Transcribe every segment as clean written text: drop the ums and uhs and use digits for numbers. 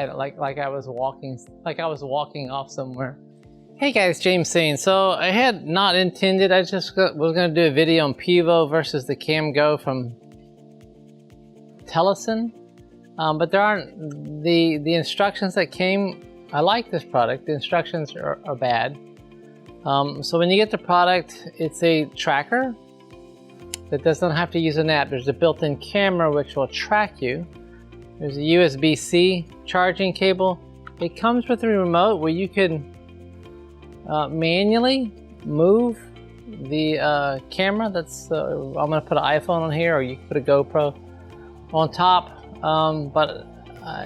like I was walking off somewhere. Hey guys, James saying. So I had not intended. I just was going to do a video on Pivo versus the CamGo from Telesin, but there aren't the instructions that came. I like this product. The instructions are bad. So when you get the product, it's a tracker that does not have to use an app. There's a built-in camera which will track you. There's a USB-C charging cable. It comes with a remote where you can manually move the camera. That's I'm gonna put an iPhone on here, or you can put a GoPro on top. But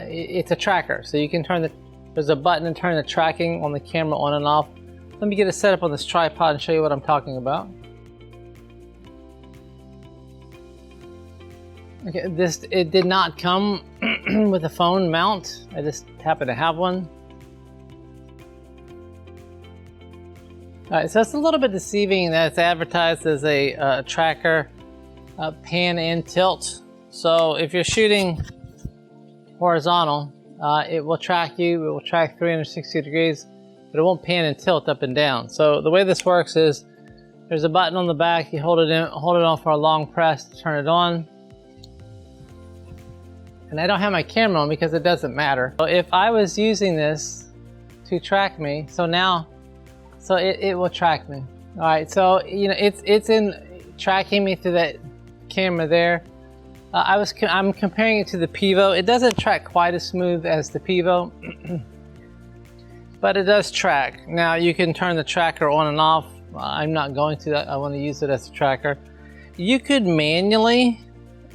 it's a tracker, so you can turn there's a button to turn the tracking on the camera on and off. Let me get it set up on this tripod and show you what I'm talking about. Okay, it did not come with a phone mount. I just happen to have one. Alright, so it's a little bit deceiving that it's advertised as a tracker, pan and tilt. So if you're shooting horizontal, it will track you. It will track 360 degrees, but it won't pan and tilt up and down. So the way this works is there's a button on the back. You hold it on for a long press to turn it on. And I don't have my camera on because it doesn't matter. So if I was using this to track me, so it will track me. All right, so you know it's in tracking me through that camera there. I'm comparing it to the Pivo. It doesn't track quite as smooth as the Pivo, but it does track. Now you can turn the tracker on and off. I'm not going to that. I want to use it as a tracker. You could manually.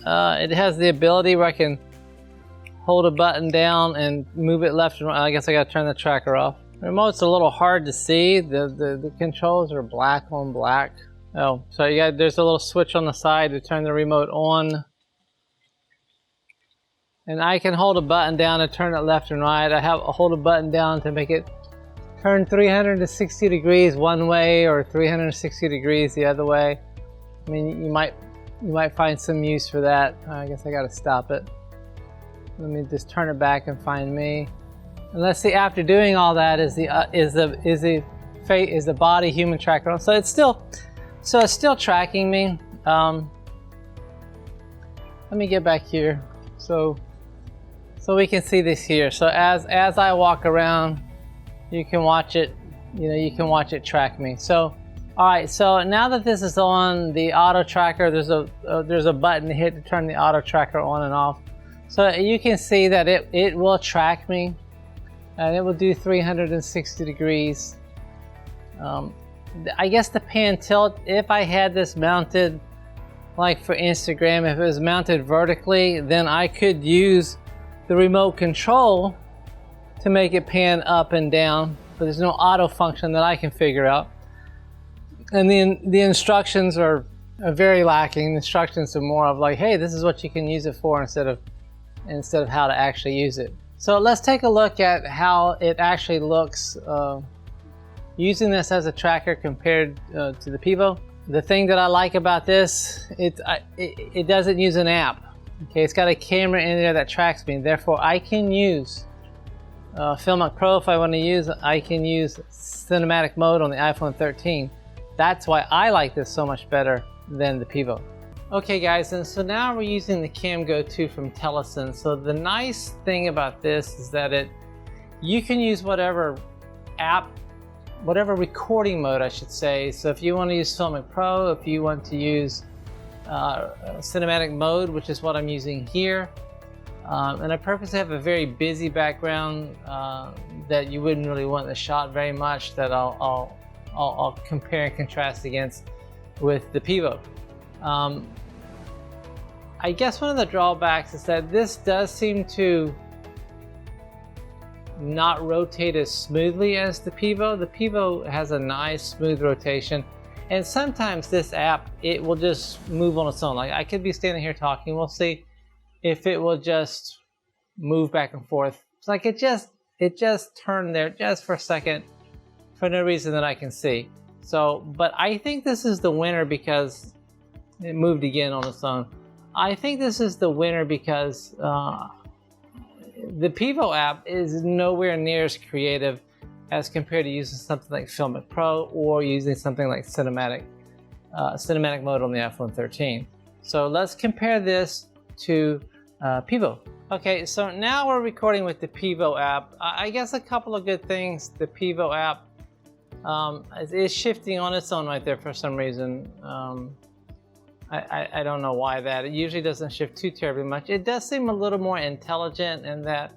It has the ability where I can hold a button down and move it left and right. I guess I got to turn the tracker off. The remote's a little hard to see. The controls are black on black. Oh, so there's a little switch on the side to turn the remote on. And I can hold a button down to turn it left and right. I hold a button down to make it turn 360 degrees one way or 360 degrees the other way. I mean, you might find some use for that. I guess I got to stop it. Let me just turn it back and find me. And let's see. After doing all that, is the body human tracker on? So it's still tracking me. Let me get back here. So we can see this here. So as I walk around, you can watch it. You can watch it track me. So all right. So now that this is on the auto tracker, there's a button to hit to turn the auto tracker on and off. So you can see that it will track me, and it will do 360 degrees. I guess the pan tilt, if I had this mounted like for Instagram, if it was mounted vertically, then I could use the remote control to make it pan up and down, but there's no auto function that I can figure out. And the instructions are very lacking. The instructions are more of like, hey, this is what you can use it for, instead of how to actually use it. So let's take a look at how it actually looks using this as a tracker compared to the Pivo. The thing that I like about this, it doesn't use an app. Okay, it's got a camera in there that tracks me. Therefore, I can use Filmic Pro if I want to use. I can use cinematic mode on the iPhone 13. That's why I like this so much better than the Pivo. Okay guys, and so now we're using the CamGo 2 from Telesin. So the nice thing about this is that you can use whatever app, whatever recording mode I should say. So if you want to use Filmic Pro, if you want to use cinematic mode, which is what I'm using here, and I purposely have a very busy background that you wouldn't really want the shot very much, that I'll compare and contrast against with the Pivo. I guess one of the drawbacks is that this does seem to not rotate as smoothly as the Pivo. The Pivo has a nice smooth rotation, and sometimes this app, it will just move on its own. Like I could be standing here talking, we'll see if it will just move back and forth. It's like it just turned there just for a second for no reason that I can see. So, but I think this is the winner because it moved again on its own. I think this is the winner because the Pivo app is nowhere near as creative as compared to using something like Filmic Pro or using something like cinematic mode on the iPhone 13. So let's compare this to Pivo. Okay, so now we're recording with the Pivo app. I guess a couple of good things. The Pivo app is shifting on its own right there for some reason. I don't know why that. It usually doesn't shift too terribly much. It does seem a little more intelligent in that,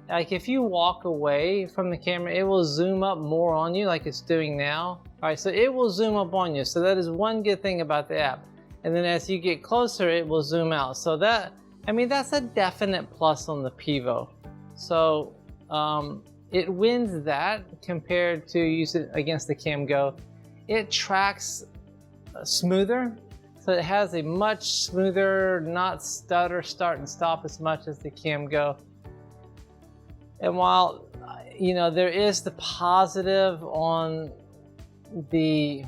like, if you walk away from the camera, it will zoom up more on you like it's doing now. All right, so it will zoom up on you. So that is one good thing about the app. And then as you get closer, it will zoom out. So that, I mean, that's a definite plus on the Pivo. So it wins that compared to using against the CamGo. It tracks smoother. So it has a much smoother, not stutter, start and stop as much as the CamGo. And while, you know, there is the positive on the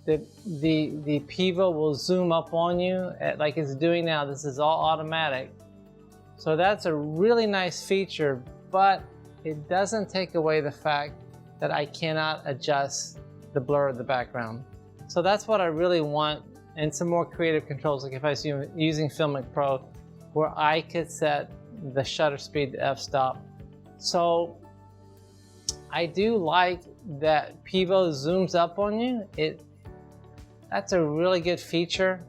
Pivo will zoom up on you like it's doing now. This is all automatic. So that's a really nice feature, but it doesn't take away the fact that I cannot adjust the blur of the background. So that's what I really want, and some more creative controls, like if I was using Filmic Pro, where I could set the shutter speed to f-stop. So I do like that Pivo zooms up on you. That's a really good feature.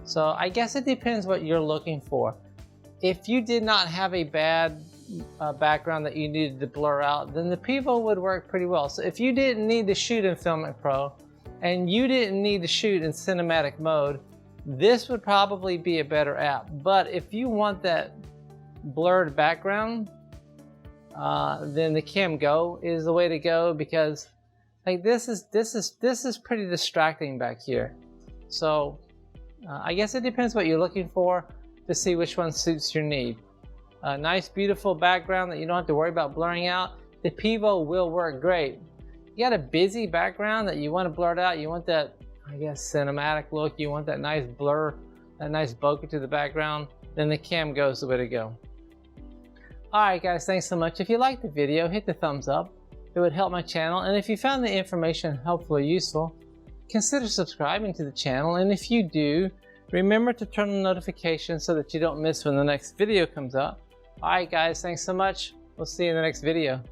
So I guess it depends what you're looking for. If you did not have a bad background that you needed to blur out, then the Pivo would work pretty well. So if you didn't need to shoot in Filmic Pro and you didn't need to shoot in cinematic mode, this would probably be a better app. But if you want that blurred background, then the CamGo is the way to go, because like this is pretty distracting back here. So I guess it depends what you're looking for to see which one suits your need. A nice beautiful background that you don't have to worry about blurring out, the Pivo will work great. You got a busy background that you want to blur it out, you want that, I guess, cinematic look, you want that nice blur, that nice bokeh to the background, then the CamGo is the way to go. Alright guys, thanks so much. If you liked the video, hit the thumbs up. It would help my channel, and if you found the information helpful or useful, consider subscribing to the channel, and if you do, remember to turn on notifications so that you don't miss when the next video comes up. Alright guys, thanks so much. We'll see you in the next video.